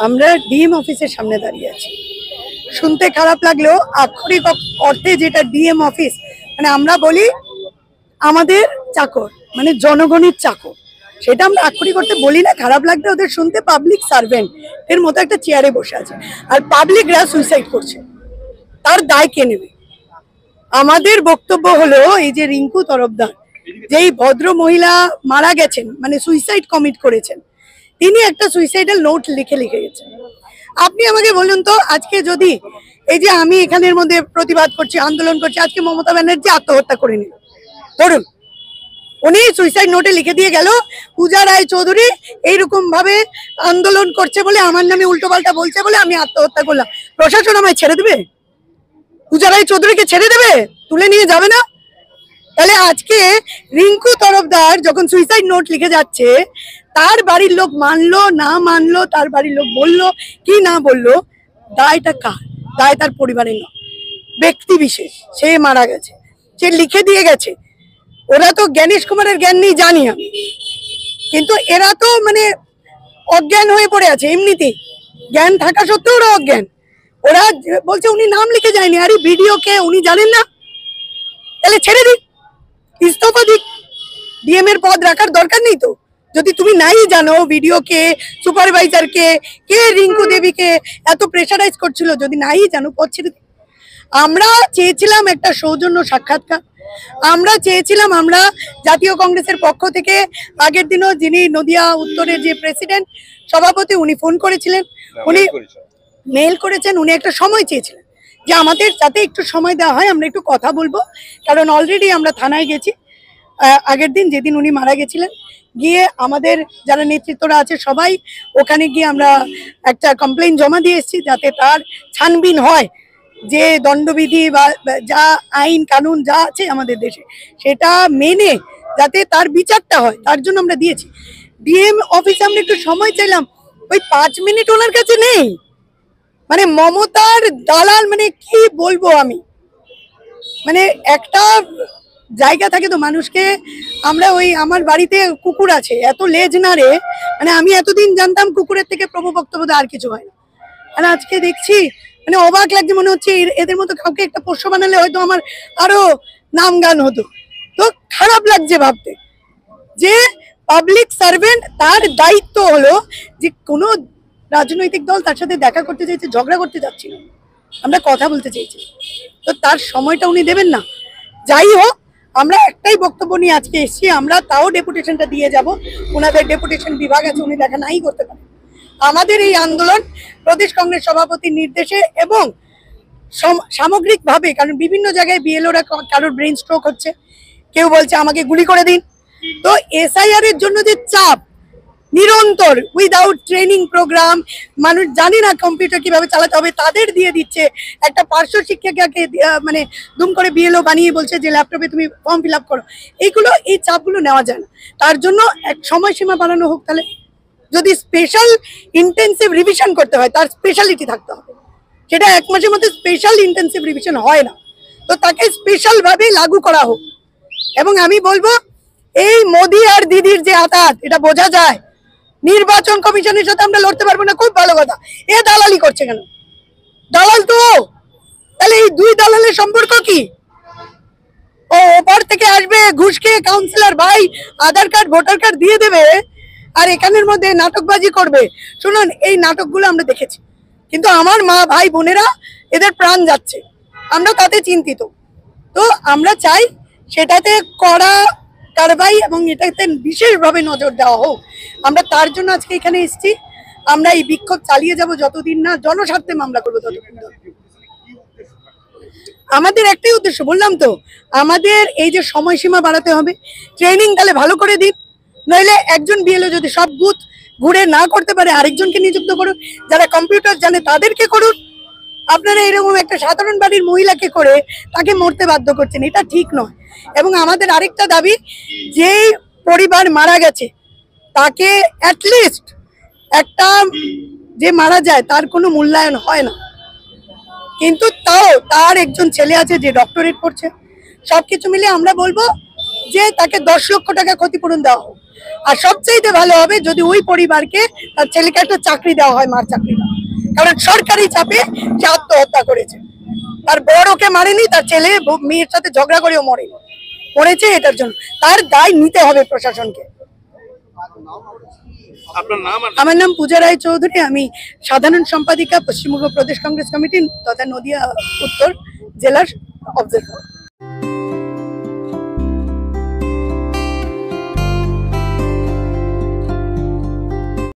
আমরা ডিএম অফিসের সামনে দাঁড়িয়ে আছি। শুনতে খারাপ লাগলেও আক্ষরিক অর্থে যেটা ডিএম অফিস, মানে আমরা বলি আমাদের চাকর, মানে জনগণের চাকর, সেটা আমরা আক্ষরিক অর্থে বলি না। খারাপ লাগলে ওদের শুনতে পাবলিক সার্ভেন্ট এর মতো একটা চেয়ারে বসে আছে, আর পাবলিকরা সুইসাইড করছে, তার দায় কে নেবে? আমাদের বক্তব্য হলো এই যে রিঙ্কু তরফদার, যেই ভদ্র মহিলা মারা গেছেন, মানে সুইসাইড কমিট করেছেন, তিনি একটা সুইসাইডাল নোট লিখে গেছেন। আপনি আমাকে বলুন তো, আজকে যদি এই যে আমি এখানের মধ্যে প্রতিবাদ করছি, আন্দোলন করছি, আজকে মমতা ব্যানার্জি আত্মহত্যা করে নিল, ধরুন উনি সুইসাইড নোটে লিখে দিয়ে গেল পূজা রায় চৌধুরী এইরকম ভাবে আন্দোলন করছে বলে, আমার নামে উল্টো পাল্টা বলছে বলে আমি আত্মহত্যা করলাম, প্রশাসন আমায় ছেড়ে দেবে? পূজা রায় চৌধুরীকে ছেড়ে দেবে? তুলে নিয়ে যাবে না? তাহলে আজকে রিঙ্কু তরফদার যখন সুইসাইড নোট লিখে যাচ্ছে, তার বাড়ির লোক মানলো না মানলো, তার বাড়ির লোক বললো কি না বললো, দায়টা কার? দায় তার পরিবারের নয়, ব্যক্তি বিশেষ, সে মারা গেছে, সে লিখে দিয়ে গেছে। ওরা তো জ্ঞানেশ কুমারের জ্ঞান নেই জানি আমি, কিন্তু এরা তো মানে অজ্ঞান হয়ে পড়ে আছে এমনিতেই, জ্ঞান থাকা সত্ত্বেও ওরা অজ্ঞান। ওরা বলছে উনি নাম লিখে যায়নি, আরে ভিডিও কে উনি জানেন না? তাহলে ছেড়ে দিক, ইস্তফা দিক, ডিএম এর পদ রাখার দরকার নেই তো। যদি তুমি নাই জানো ভিডিও কে, সুপারভাইজার কে রিঙ্কু দেবীকে এত প্রেশারাইজ করছিল, যদি নাই জানো পদ ছেড়ে দিক। আমরা চেয়েছিলাম একটা সৌজন্য সাক্ষাৎকার, আমরা চেয়েছিলাম, আমরা জাতীয় কংগ্রেসের পক্ষ থেকে আগের দিনও যিনি নদিয়া উত্তরের যে প্রেসিডেন্ট সভাপতি, উনি ফোন করেছিলেন, উনি মেল করেছেন, উনি একটা সময় চেয়েছিলেন যে আমাদের যাতে একটু সময় দেওয়া হয়, আমরা একটু কথা বলবো। কারণ অলরেডি আমরা থানায় গেছি আগের দিন, যেদিন উনি মারা গেছিলেন, গিয়ে আমাদের যারা নেতৃত্বরা আছে সবাই ওখানে গিয়ে আমরা একটা কমপ্লেন জমা দিয়ে এসেছি, যাতে তার ছানবিন হয়, যে দণ্ডবিধি বা যা আইন কানুন যা আছে আমাদের দেশে সেটা মেনে যাতে তার বিচারটা হয়, তার জন্য আমরা দিয়েছি। ডিএম অফিসে আমরা একটু সময় চাইলাম, ওই 5 মিনিট ওনার কাছে নেই। মানে মমতার দালাল, মানে কি বলবো আমি, মানে একটা জায়গা থাকে তো মানুষকে। আমরা ওই আমার বাড়িতে কুকুর আছে, এত লেজ না রে, মানে আমি এতদিন জানতাম কুকুরের থেকে প্রভুভক্ত বোধ আর কিছু হয় না, আর আজকে দেখছি মানে অবাক লাগছে, মনে হচ্ছে এদের মতো কাউকে একটা পোষ্য বানালে হয়তো আমার আরো নাম গান হতো। তো খারাপ লাগছে ভাবতে যে পাবলিক সার্ভেন্ট, তার দায়িত্ব হলো যে কোনো রাজনৈতিক দল তার সাথে দেখা করতে চাইছে, ঝগড়া করতে যাচ্ছিল, আমরা কথা বলতে চাইছি, তো তার সময়টা উনি দেবেন না। যাই হোক, আমরা একটাই বক্তব্য নিয়ে আজকে এসেছি, আমরা তাও ডেপুটেশনটা দিয়ে যাব, ওনাদের ডেপুটেশন বিভাগ আছে, উনি দেখা নাই করতে পারেন। আমাদের এই আন্দোলন প্রদেশ কংগ্রেস সভাপতির নির্দেশে এবং সামগ্রিকভাবে, কারণ বিভিন্ন জায়গায় বিএলওরা, কারোর ব্রেন স্ট্রোক হচ্ছে, কেউ বলছে আমাকে গুলি করে দিন, তো এসআইআর এর জন্য যে চাপ নিরন্তর, উইদাউট ট্রেনিং প্রোগ্রাম, মানুষ জানি না কম্পিউটার কিভাবে চালাতে হবে, তাদের দিয়ে দিচ্ছে। একটা পার্শ্ব শিক্ষিকাকে মানে দুম করে বিএলও বানিয়ে বলছে যে ল্যাপটপে তুমি ফর্ম ফিল আপ করো। এইগুলো, এই চাপগুলো নেওয়া যায় না, তার জন্য এক সময়সীমা বানানো হোক। তাহলে যদি স্পেশাল ইন্টেন্সিভ রিভিশন করতে হয়, তার স্পেশালিটি থাকতে হবে, সেটা 1 মাসের মধ্যে স্পেশাল ইন্টেন্সিভ রিভিশন হয় না, তো তাকে স্পেশাল ভাবে লাগু করা হোক। এবং আমি বলবো, এই মোদি আর দিদির যে আতাত, এটা বোঝা যায়। নির্বাচন কমিশনের সাথে আমরা লড়তে পারবো না, খুব ভালো কথা, এ দালালি করছে কেন? দালাল তো, তাহলে এই দুই দালালের সম্পর্ক কি? ও ওপার থেকে আসবে ঘুষ খেয়ে, কাউন্সিলর ভাই আধার কার্ড ভোটার কার্ড দিয়ে দেবে, আর এখানের মধ্যে নাটকবাজি করবে। শুনুন, এই নাটকগুলো আমরা দেখেছি, কিন্তু আমার মা ভাই বোনেরা এদের প্রাণ যাচ্ছে, আমরা তাতে চিন্তিত। তো আমরা চাই সেটাতে কড়া কারবাই এবং এটাতে বিশেষভাবে নজর দেওয়া হোক। আমরা তার জন্য আজকে এখানে এসেছি, আমরা এই বিক্ষোভ চালিয়ে যাব যতদিন না জনস্বার্থে মামলা করবো ততদিন। আমাদের একটাই উদ্দেশ্য, বললাম তো, আমাদের এই যে সময়সীমা বাড়াতে হবে, ট্রেনিং তাহলে ভালো করে দিন, নইলে একজন বিএলও যদি সব বুথ ঘুরে না করতে পারে, আরেকজনকে নিযুক্ত করুন, যারা কম্পিউটার জানে তাদেরকে করুন। আপনারা এরকম একটা সাধারণ বাড়ির মহিলাকে করে তাকে মরতে বাধ্য করছেন, এটা ঠিক নয়। এবং আমাদের আরেকটা দাবি, যেই পরিবার মারা গেছে তাকে অ্যাটলিস্ট একটা, যে মারা যায় তার কোনো মূল্যায়ন হয় না, কিন্তু তাও তার একজন ছেলে আছে যে ডক্টরেট করছে, সবকিছু মিলে আমরা বলবো যে তাকে 10 লক্ষ টাকা ক্ষতিপূরণ দেওয়া হোক। আর সবচেয়ে ভালো হবে যদি ওই পরিবারকে তার ছেলেকে একটা চাকরি দেওয়া হয়, মার চাকরিটা, কারণ সরকারি চাপে সে আত্মহত্যা করেছে। তার বড় ওকে মারেনি, তার ছেলে মেয়ের সাথে ঝগড়া করেও মরেনি, মরেছে এটার জন্য। তার দায় নিতে হবে প্রশাসনকে। আপনার নাম? আমার নাম পূজা রায় চৌধুরী, আমি সাধারণ সম্পাদিকা পশ্চিমবঙ্গ প্রদেশ কংগ্রেস কমিটি তথা নদিয়া উত্তর জেলার অবজারভার।